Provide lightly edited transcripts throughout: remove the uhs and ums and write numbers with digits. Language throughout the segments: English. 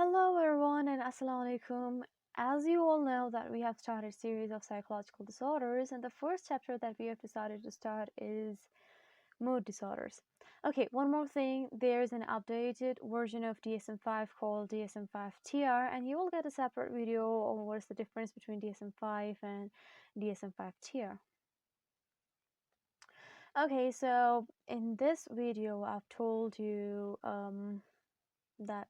Hello everyone and assalamu alaikum. As you all know that we have started a series of psychological disorders, and the first chapter that we have decided to start is mood disorders. Okay, one more thing, there's an updated version of DSM-5 called DSM-5-TR, and you will get a separate video on what is the difference between DSM-5 and DSM-5-TR. Okay, so in this video I've told you that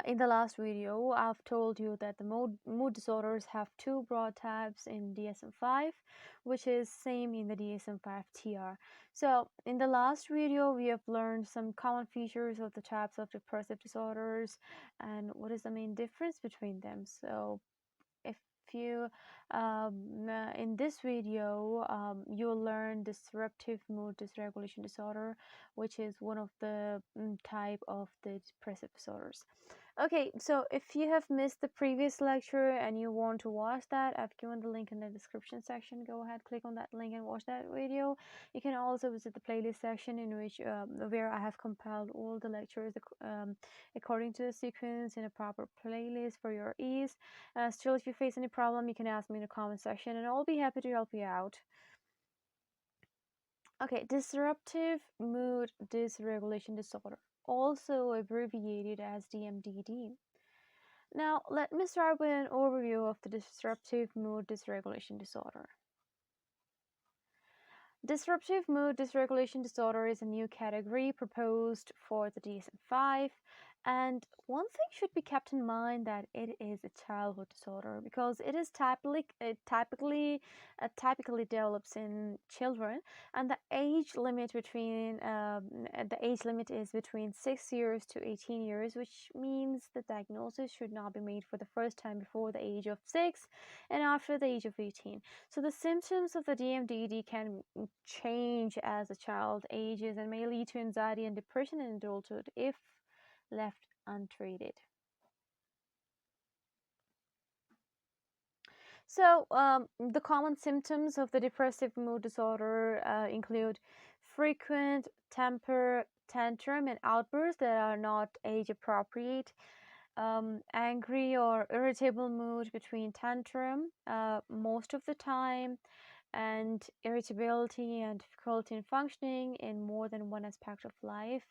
in the last video, I've told you that the mood disorders have two broad types in DSM-5, which is same in the DSM-5-TR. So in the last video, we have learned some common features of the types of depressive disorders and what is the main difference between them. So if you in this video you'll learn disruptive mood dysregulation disorder, which is one of the type of the depressive disorders. Okay, so if you have missed the previous lecture and you want to watch that, I've given the link in the description section. Go ahead, click on that link and watch that video. You can also visit the playlist section in which where I have compiled all the lectures according to the sequence in a proper playlist for your ease. Still, if you face any problem, you can ask me in the comment section and I'll be happy to help you out. Okay, disruptive mood dysregulation disorder, also abbreviated as DMDD. Now, let me start with an overview of the disruptive mood dysregulation disorder. Disruptive mood dysregulation disorder is a new category proposed for the DSM-5, and one thing should be kept in mind that it is a childhood disorder because it is typically develops in children, and the age limit is between 6 years to 18 years, which means the diagnosis should not be made for the first time before the age of 6 and after the age of 18. So the symptoms of the DMDD can change as a child ages and may lead to anxiety and depression in adulthood if left untreated. So the common symptoms of the depressive mood disorder include frequent temper tantrum and outbursts that are not age appropriate, angry or irritable mood between tantrum most of the time, and irritability and difficulty in functioning in more than one aspect of life,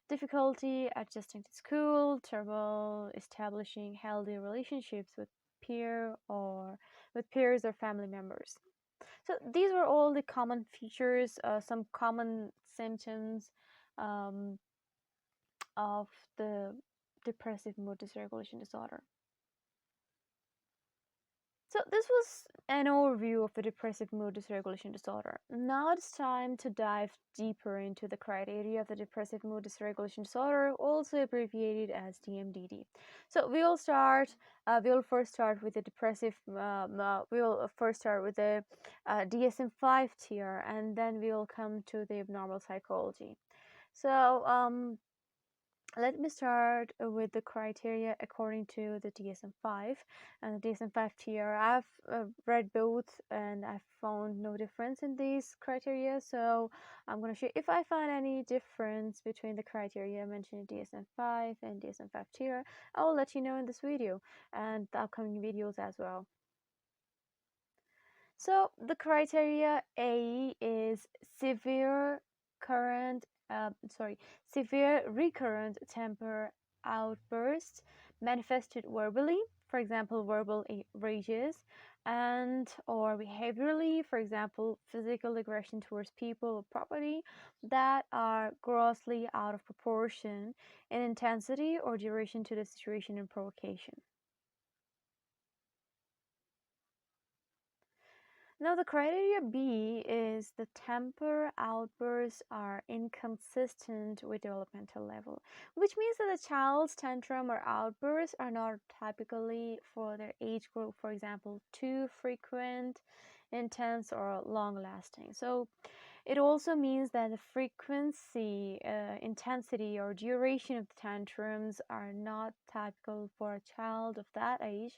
difficulty adjusting to school, trouble establishing healthy relationships with peers or family members. So these were all the common features, some common symptoms um, of the depressive mood dysregulation disorder. So this was an overview of the depressive mood dysregulation disorder. Now it's time to dive deeper into the criteria of the depressive mood dysregulation disorder, also abbreviated as DMDD. So we'll first start with the DSM-5 tier, and then we'll come to the abnormal psychology. So let me start with the criteria according to the DSM-5 and the DSM-5 tier. I've read both and I've found no difference in these criteria, so I'm going to show if I find any difference between the criteria mentioned in DSM-5 and DSM-5 tier, I will let you know in this video and the upcoming videos as well. So the criteria A is severe recurrent temper outbursts manifested verbally, for example, verbal rages, and or behaviorally, for example, physical aggression towards people or property, that are grossly out of proportion in intensity or duration to the situation and provocation. Now, the criteria B is the temper outbursts are inconsistent with developmental level, which means that the child's tantrum or outbursts are not typically for their age group, for example, too frequent, intense, or long-lasting. So it also means that the frequency, intensity, or duration of the tantrums are not typical for a child of that age.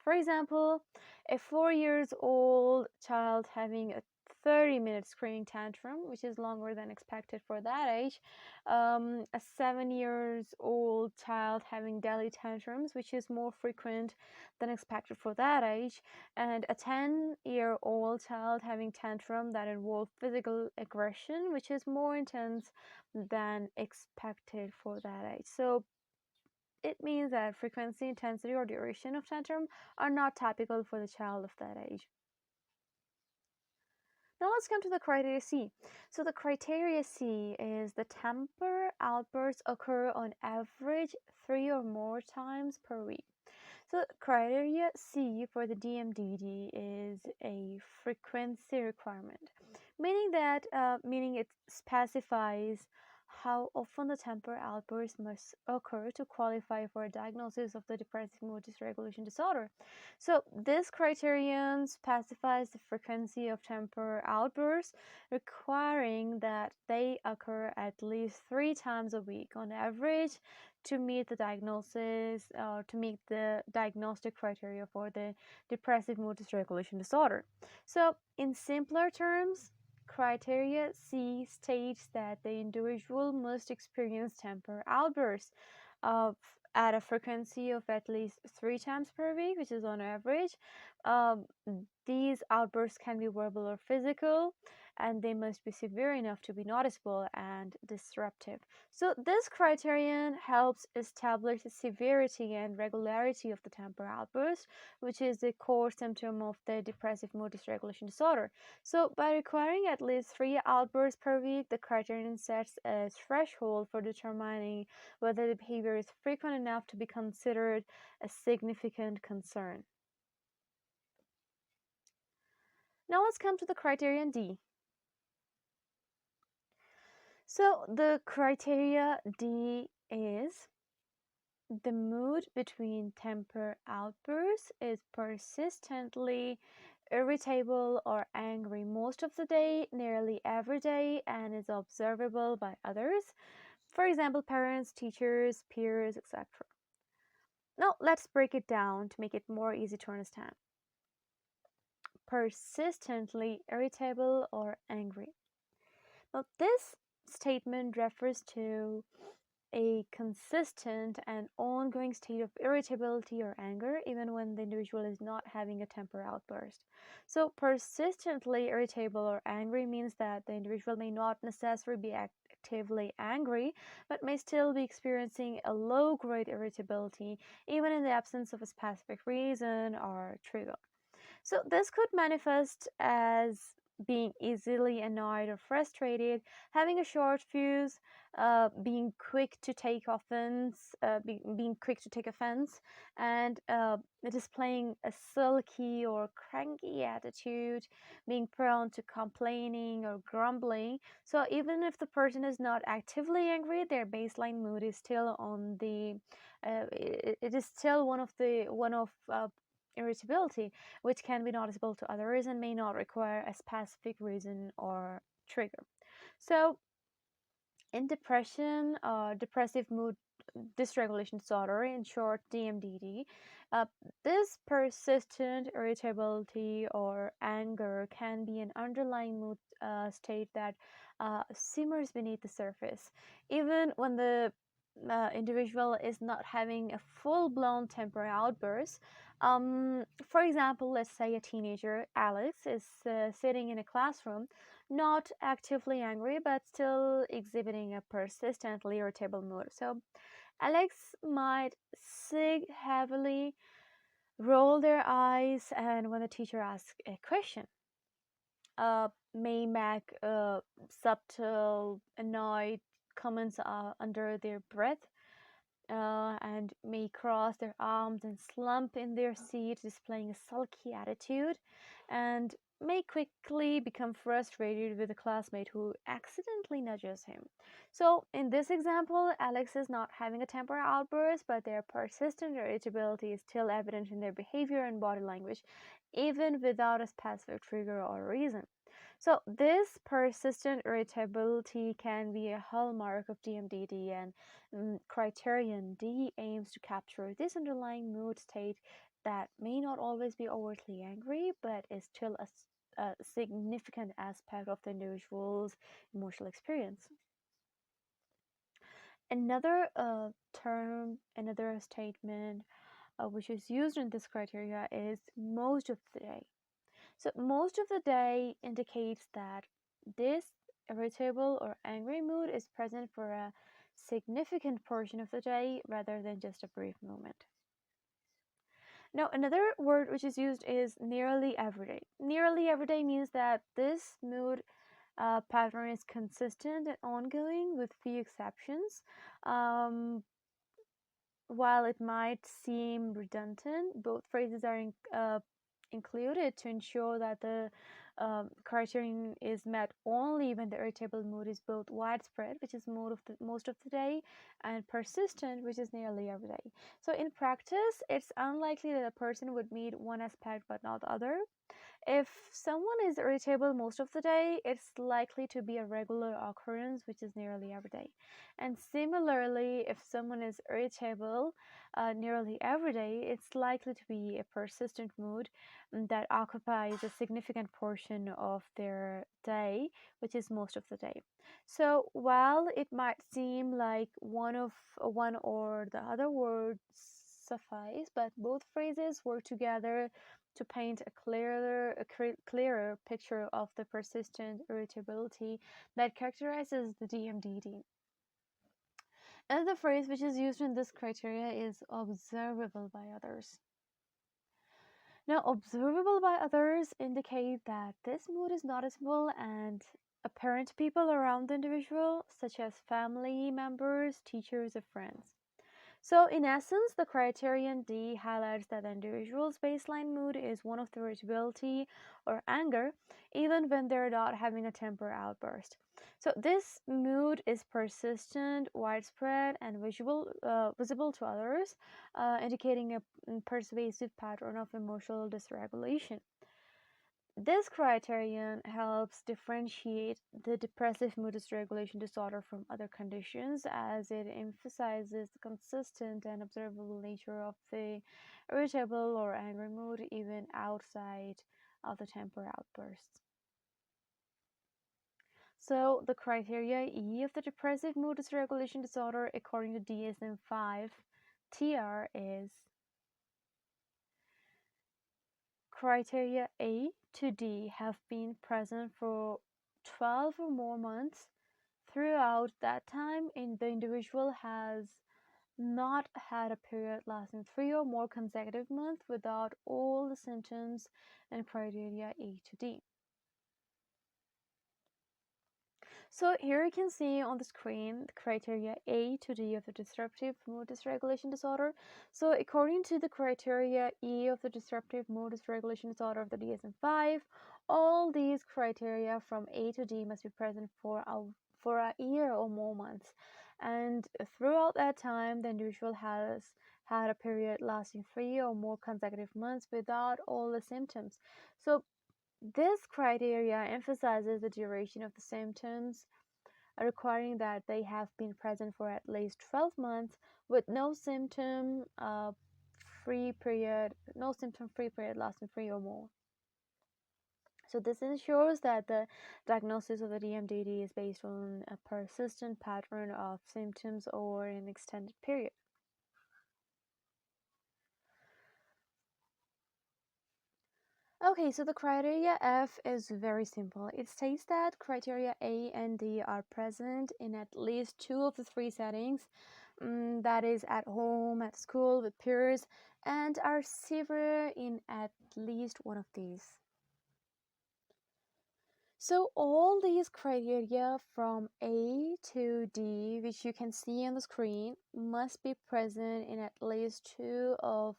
For example, a 4 years old child having a 30-minute screaming tantrum, which is longer than expected for that age. A 7-year-old child having daily tantrums, which is more frequent than expected for that age. And a 10-year-old child having tantrum that involve physical aggression, which is more intense than expected for that age. So it means that frequency, intensity, or duration of tantrum are not typical for the child of that age. Now let's come to the criteria C. So the criteria C is the temper outbursts occur on average 3 or more times per week. So criteria C for the DMDD is a frequency requirement, meaning it specifies how often the temper outburst must occur to qualify for a diagnosis of the depressive mood dysregulation disorder. So this criterion specifies the frequency of temper outbursts, requiring that they occur at least 3 times a week on average to meet the diagnosis or to meet the diagnostic criteria for the depressive mood dysregulation disorder. So in simpler terms, criteria C states that the individual must experience temper outbursts of at a frequency of at least 3 times per week, which is on average. Um, these outbursts can be verbal or physical, and they must be severe enough to be noticeable and disruptive. So this criterion helps establish the severity and regularity of the temper outburst, which is the core symptom of the depressive mood dysregulation disorder. So by requiring at least 3 outbursts per week, the criterion sets a threshold for determining whether the behavior is frequent enough to be considered a significant concern. Now let's come to the criterion D. So the criteria D is the mood between temper outbursts is persistently irritable or angry most of the day, nearly every day, and is observable by others. For example, parents, teachers, peers, etc. Now, let's break it down to make it more easy to understand. Persistently irritable or angry. Now, this statement refers to a consistent and ongoing state of irritability or anger, even when the individual is not having a temper outburst. So, persistently irritable or angry means that the individual may not necessarily be actively angry, but may still be experiencing a low grade irritability, even in the absence of a specific reason or trigger. So, this could manifest as being easily annoyed or frustrated, having a short fuse, being quick to take offense, being quick to take offense, and displaying a sulky or cranky attitude, being prone to complaining or grumbling. So even if the person is not actively angry, their baseline mood is still on the. It is still one of irritability, which can be noticeable to others and may not require a specific reason or trigger. So, in depression, depressive mood dysregulation disorder, in short DMDD, uh, this persistent irritability or anger can be an underlying mood state that simmers beneath the surface, even when the individual is not having a full-blown temper outburst. For example, let's say a teenager, Alex, is sitting in a classroom, not actively angry, but still exhibiting a persistently irritable mood. So Alex might sig heavily, roll their eyes, and when the teacher asks a question, may make subtle, annoyed comments under their breath, and may cross their arms and slump in their seat, displaying a sulky attitude, and may quickly become frustrated with a classmate who accidentally nudges him. So, in this example, Alex is not having a temper outburst, but their persistent irritability is still evident in their behavior and body language, even without a specific trigger or reason. So, this persistent irritability can be a hallmark of DMDD, and criterion D aims to capture this underlying mood state that may not always be overtly angry, but is still a significant aspect of the individual's emotional experience. Another another statement which is used in this criteria is most of the day. So most of the day indicates that this irritable or angry mood is present for a significant portion of the day rather than just a brief moment. Now, another word which is used is nearly every day. Nearly every day means that this mood pattern is consistent and ongoing with few exceptions. While it might seem redundant, both phrases are included to ensure that the criterion is met only when the irritable mood is both widespread, which is most of the day, and persistent, which is nearly every day. So in practice, it's unlikely that a person would meet one aspect but not the other. If someone is irritable most of the day, it's likely to be a regular occurrence, which is nearly every day. And similarly, if someone is irritable nearly every day, it's likely to be a persistent mood that occupies a significant portion of their day, which is most of the day. So while it might seem like one or the other words suffice, but both phrases work together to paint a clearer picture of the persistent irritability that characterizes the DMDD. Another phrase which is used in this criteria is observable by others. Now, observable by others indicate that this mood is noticeable and apparent to people around the individual, such as family members, teachers, or friends. So, in essence, the criterion D highlights that the individual's baseline mood is one of the irritability or anger, even when they're not having a temper outburst. So, this mood is persistent, widespread, and visible to others, indicating a pervasive pattern of emotional dysregulation. This criterion helps differentiate the depressive mood dysregulation disorder from other conditions, as it emphasizes the consistent and observable nature of the irritable or angry mood even outside of the temper outbursts. So, the criteria E of the depressive mood dysregulation disorder, according to DSM V TR, is criteria A to D have been present for 12 or more months. Throughout that time, the individual has not had a period lasting 3 or more consecutive months without all the symptoms and criteria A to D. So here you can see on the screen the criteria A to D of the disruptive mood dysregulation disorder. So according to the criteria E of the disruptive mood dysregulation disorder of the DSM-5, all these criteria from A to D must be present for a year or more months. And throughout that time, the individual has had a period lasting 3 or more consecutive months without all the symptoms. So this criteria emphasizes the duration of the symptoms, requiring that they have been present for at least 12 months with no symptom free period lasting 3 or more. So this ensures that the diagnosis of the DMDD is based on a persistent pattern of symptoms over an extended period. Okay, so the criteria F is very simple. It states that criteria A and D are present in at least 2 of the 3 settings, that is at home, at school, with peers, and are severe in at least one of these. So all these criteria from A to D, which you can see on the screen, must be present in at least 2 of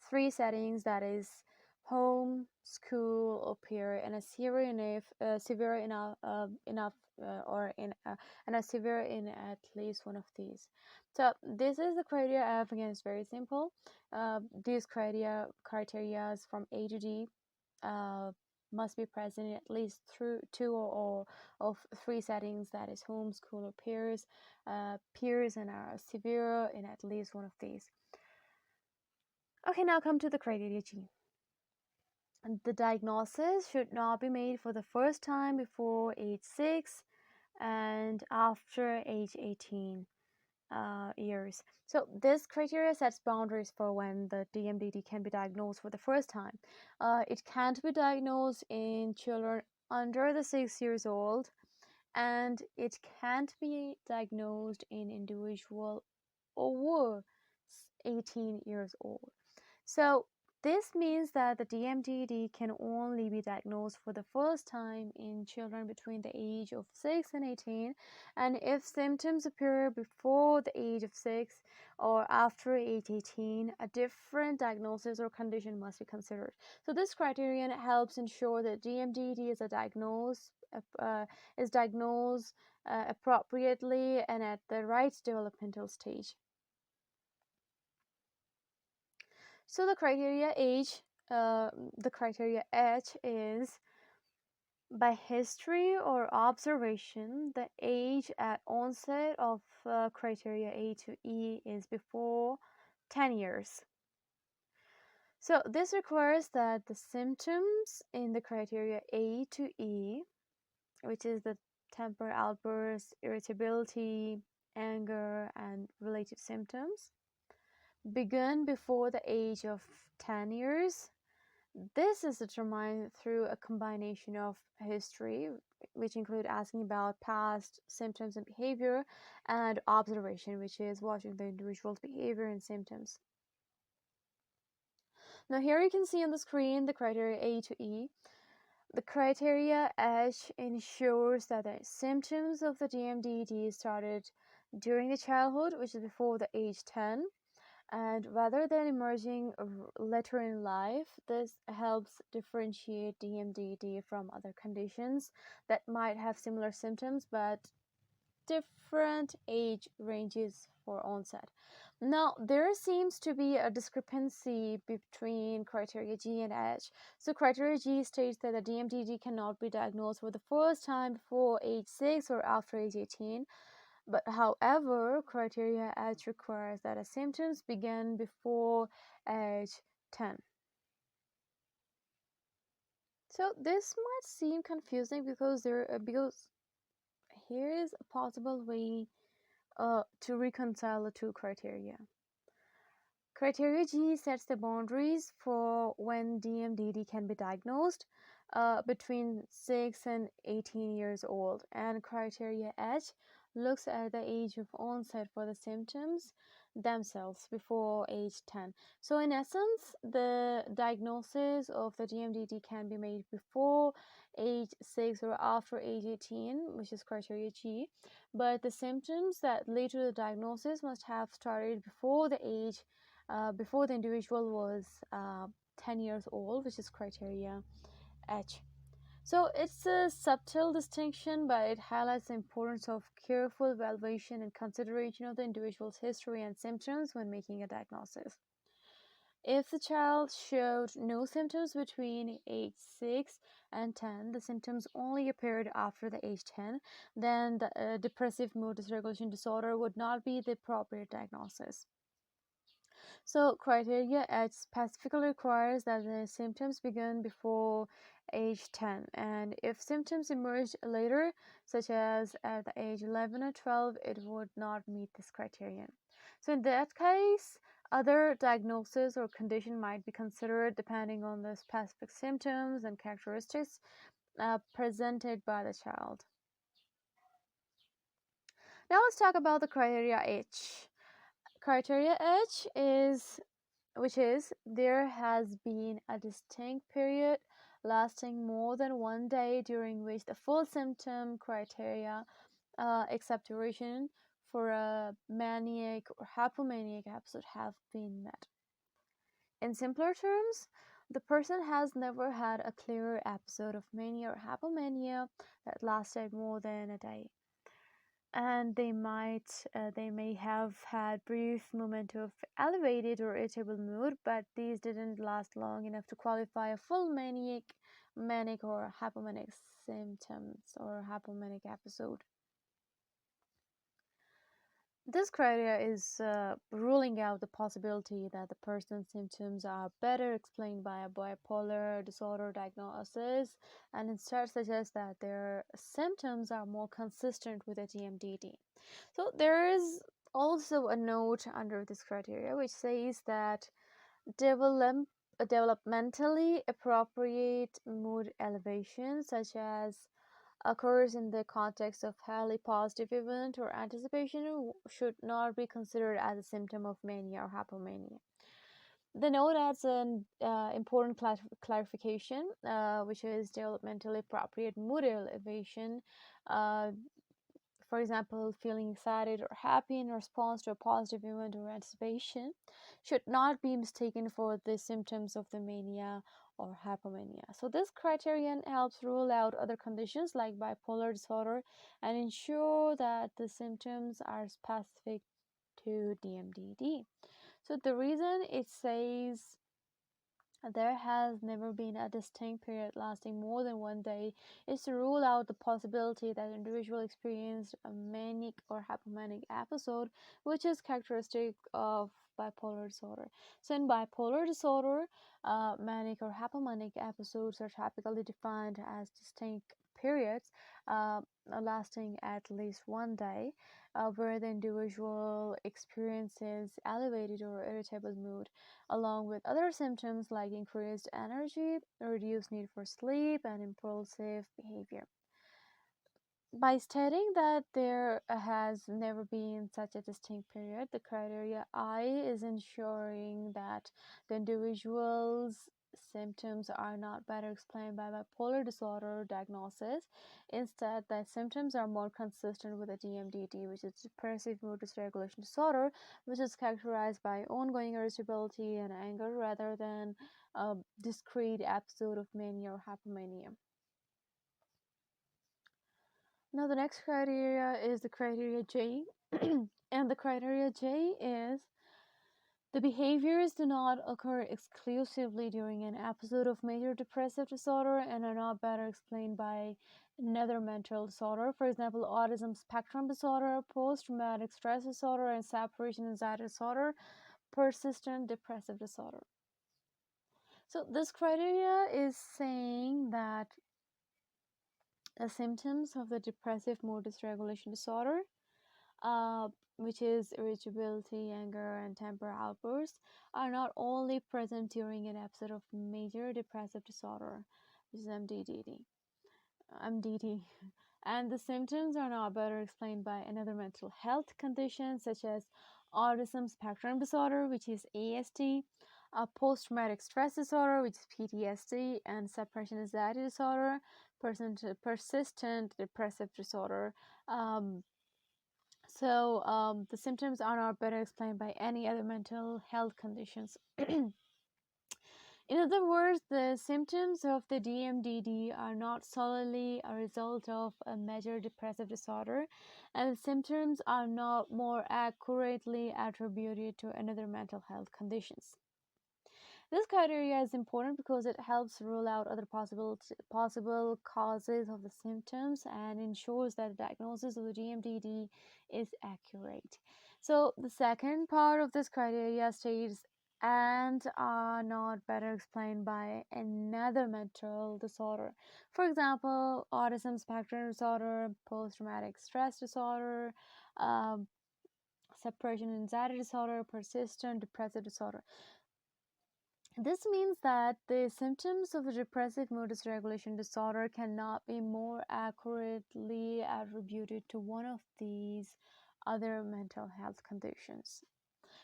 3 settings, that is home, school, or peer, and a severe enough, and a severe in at least one of these. So this is the criteria F. Again, it's very simple. These criteria from A to D must be present in at least through 2 or of 3 settings, that is home, school, or peers. Peers and are severe in at least one of these. Okay, now come to the criteria G. The diagnosis should not be made for the first time before age 6 and after age 18 years. So this criteria sets boundaries for when the DMDD can be diagnosed for the first time. It can't be diagnosed in children under the 6 years old, and it can't be diagnosed in individual over 18 years old. So this means that the DMDD can only be diagnosed for the first time in children between the age of 6 and 18, and if symptoms appear before the age of 6 or after age 18, a different diagnosis or condition must be considered. So this criterion helps ensure that DMDD is diagnosed appropriately and at the right developmental stage. So the criteria H is by history or observation. The age at onset of criteria A to E is before 10 years. So this requires that the symptoms in the criteria A to E, which is the temper outbursts, irritability, anger, and related symptoms, begin before the age of 10 years. This is determined through a combination of history, which include asking about past symptoms and behavior, and observation, which is watching the individual's behavior and symptoms. Now here you can see on the screen the criteria A to E. The criteria H ensures that the symptoms of the DMDD started during the childhood, which is before the age 10. And rather than emerging later in life, this helps differentiate DMDD from other conditions that might have similar symptoms but different age ranges for onset. Now, there seems to be a discrepancy between criteria G and H. So, criteria G states that the DMDD cannot be diagnosed for the first time before age 6 or after age 18. But however, criteria H requires that the symptoms begin before age 10. So this might seem confusing because here is a possible way to reconcile the two criteria. Criteria G sets the boundaries for when DMDD can be diagnosed between 6 and 18 years old, and criteria H looks at the age of onset for the symptoms themselves before age 10. So in essence, the diagnosis of the DMDD can be made before age 6 or after age 18, which is criteria G, but the symptoms that lead to the diagnosis must have started before the individual was 10 years old, which is criteria H. So it's a subtle distinction, but it highlights the importance of careful evaluation and consideration of the individual's history and symptoms when making a diagnosis. If the child showed no symptoms between age 6 and 10, the symptoms only appeared after the age 10, then the depressive mood dysregulation disorder would not be the appropriate diagnosis. So criteria H specifically requires that the symptoms begin before age 10, and if symptoms emerge later, such as at the age 11 or 12, it would not meet this criterion. So in that case, other diagnosis or condition might be considered depending on the specific symptoms and characteristics presented by the child. Now let's talk about the criteria H. Criteria H is there has been a distinct period lasting more than 1 day during which the full symptom criteria, except duration, for a maniac or hypomaniac episode have been met. In simpler terms, the person has never had a clear episode of mania or hypomania that lasted more than a day. And they may have had brief moment of elevated or irritable mood, but these didn't last long enough to qualify a full manic or hypomanic symptoms or hypomanic episode. This criteria is ruling out the possibility that the person's symptoms are better explained by a bipolar disorder diagnosis, and instead suggests that their symptoms are more consistent with a DMDD. So there is also a note under this criteria which says that develop, developmentally appropriate mood elevation, such as occurs in the context of highly positive event or anticipation, should not be considered as a symptom of mania or hypomania. The note adds an important clarification, which is developmentally appropriate mood elevation. Uh, for example, feeling excited or happy in response to a positive event or anticipation should not be mistaken for the symptoms of the mania or hypomania. So, this criterion helps rule out other conditions like bipolar disorder and ensure that the symptoms are specific to DMDD. So, the reason it says there has never been a distinct period lasting more than 1 day is to rule out the possibility that the individual experienced a manic or hypomanic episode, which is characteristic of bipolar disorder. So, in bipolar disorder, manic or hypomanic episodes are typically defined as distinct periods uh, lasting at least 1 day, where the individual experiences elevated or irritable mood along with other symptoms like increased energy, reduced need for sleep, and impulsive behavior. By stating that there has never been such a distinct period, the criteria I is ensuring that the individual's symptoms are not better explained by bipolar disorder diagnosis. Instead, the symptoms are more consistent with a DMDD, which is depressive mood dysregulation disorder, which is characterized by ongoing irritability and anger rather than a discrete episode of mania or hypomania. Now, the next criteria is the criteria J, and the criteria J is the behaviors do not occur exclusively during an episode of major depressive disorder and are not better explained by another mental disorder. For example, autism spectrum disorder, post traumatic stress disorder, and separation anxiety disorder, persistent depressive disorder. So, this criteria is saying that the symptoms of the depressive mood dysregulation disorder, uh, which is irritability, anger, and temper outbursts, are not only present during an episode of major depressive disorder, which is MDD, and the symptoms are not better explained by another mental health condition such as autism spectrum disorder, which is ASD, post-traumatic stress disorder, which is PTSD, and separation anxiety disorder, persistent depressive disorder. Um, the symptoms are not better explained by any other mental health conditions. In other words, the symptoms of the DMDD are not solely a result of a major depressive disorder, and the symptoms are not more accurately attributed to another mental health conditions. This criteria is important because it helps rule out other possible causes of the symptoms and ensures that the diagnosis of the DMDD is accurate. So, the second part of this criteria states and are not better explained by another mental disorder. For example, autism spectrum disorder, post traumatic stress disorder, um, separation anxiety disorder, persistent depressive disorder. This means that the symptoms of a depressive mood dysregulation disorder cannot be more accurately attributed to one of these other mental health conditions.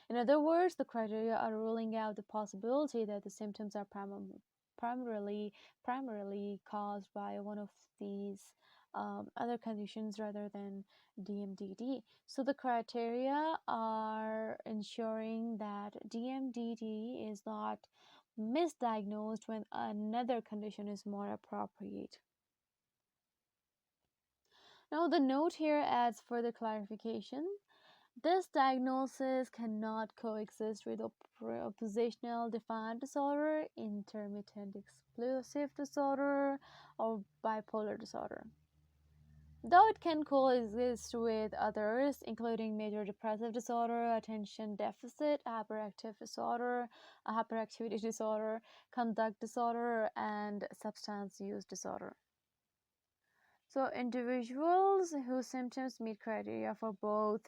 In other words, the criteria are ruling out the possibility that the symptoms are primarily caused by one of these other conditions rather than DMDD. So the criteria are ensuring that DMDD is not misdiagnosed when another condition is more appropriate. Now, the note here adds further clarification. This diagnosis cannot coexist with oppositional defiant disorder, intermittent explosive disorder, or bipolar disorder. though it can coexist with others, including major depressive disorder, attention deficit hyperactive disorder, hyperactivity disorder, conduct disorder, and substance use disorder. So, individuals whose symptoms meet criteria for both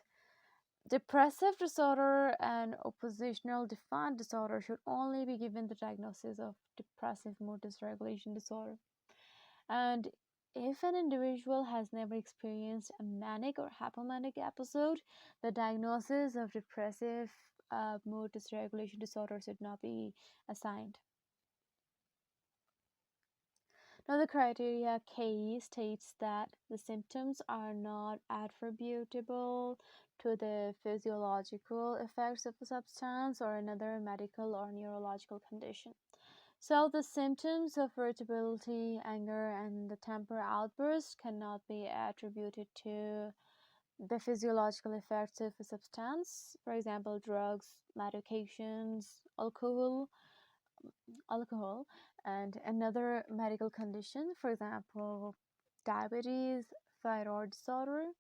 depressive disorder and oppositional defiant disorder should only be given the diagnosis of depressive mood dysregulation disorder. And if an individual has never experienced a manic or hypomanic episode, the diagnosis of depressive mood dysregulation disorder should not be assigned. Now, the criteria K states that the symptoms are not attributable to the physiological effects of the substance or another medical or neurological condition. So, the symptoms of irritability, anger, and the temper outburst cannot be attributed to the physiological effects of a substance, for example, drugs, medications, alcohol, and another medical condition, for example, diabetes, thyroid disorder,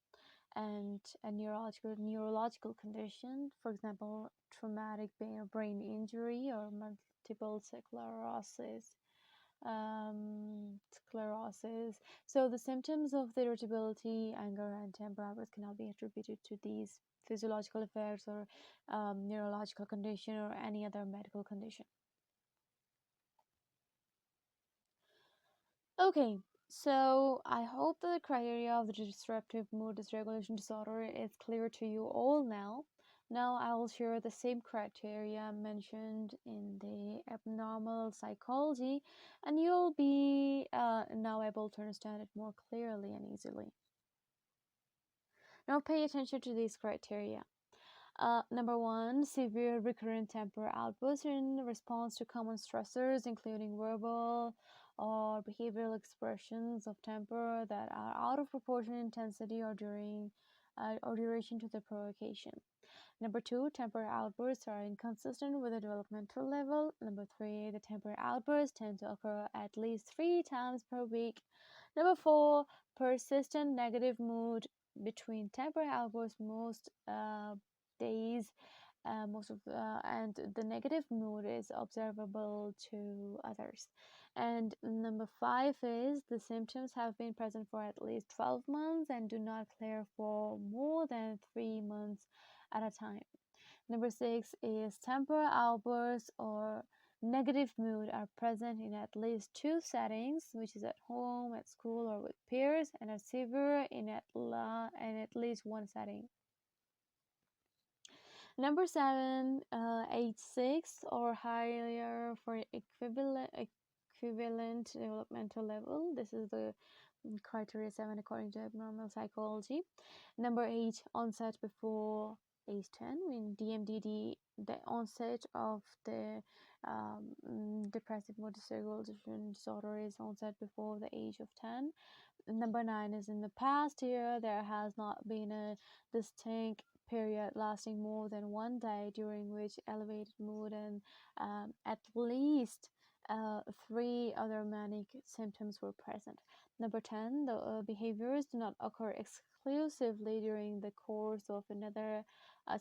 and a neurological condition, for example, traumatic brain injury or multiple sclerosis. Sclerosis. So the symptoms of the irritability, anger, and temper outbursts cannot be attributed to these physiological effects or neurological condition or any other medical condition. Okay, so I hope that the criteria of the disruptive mood dysregulation disorder is clear to you all now. Now I will share the same criteria mentioned in the abnormal psychology, and you'll be now able to understand it more clearly and easily. Now pay attention to these criteria. Number one, severe recurrent temper outbursts in response to common stressors, including verbal or behavioral expressions of temper that are out of proportion in intensity or duration to the provocation. Number two, temper outbursts are inconsistent with the developmental level. Number three, the temper outbursts tend to occur at least 3 times per week. Number four, persistent negative mood between temper outbursts most days, and the negative mood is observable to others. And number five is the symptoms have been present for at least 12 months and do not clear for more than 3 months at a time. Number six is temper outbursts or negative mood are present in at least 2 settings, which is at home, at school, or with peers, and are severe in at least 1 setting. Number seven, H6 or higher for equivalent developmental level. This is the criteria 7 according to abnormal psychology. Number 8, onset before age 10. In DMDD, the onset of the depressive mood dysregulation disorder is onset before the age of 10. Number 9 is in the past year there has not been a distinct period lasting more than 1 day during which elevated mood and at least 3 other manic symptoms were present. Number 10, the behaviors do not occur exclusively during the course of another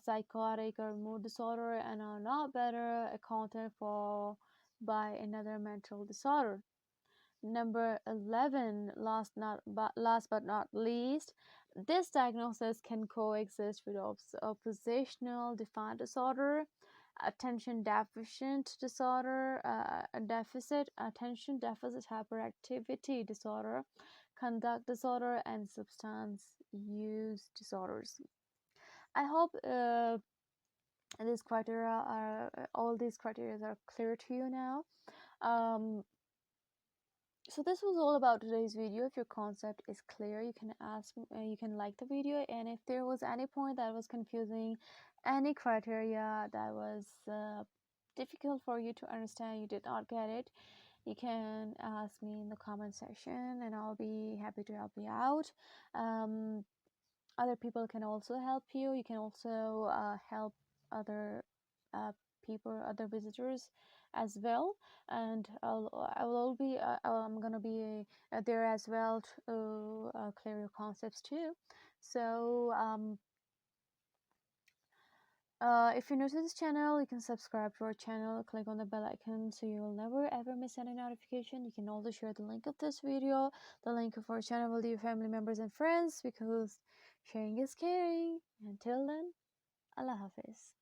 psychotic or mood disorder and are not better accounted for by another mental disorder. Number 11, last but not least, this diagnosis can coexist with oppositional defiant disorder, attention deficit disorder, attention deficit hyperactivity disorder, conduct disorder, and substance use disorders. I hope all these criteria are clear to you now. So this was all about today's video. If your concept is clear, you can you can like the video, and if there was any point that was confusing, any criteria that was difficult for you to understand, you did not get it, you can ask me in the comment section and I'll be happy to help you out. Other people can also help you. You can also help other people, other visitors as well. And I'm gonna be there as well to clear your concepts too. So if you're new to this channel, you can subscribe to our channel, click on the bell icon so you will never ever miss any notification. You can also share the link of this video, the link of our channel with your family members and friends, because sharing is caring. Until then, Allah Hafiz.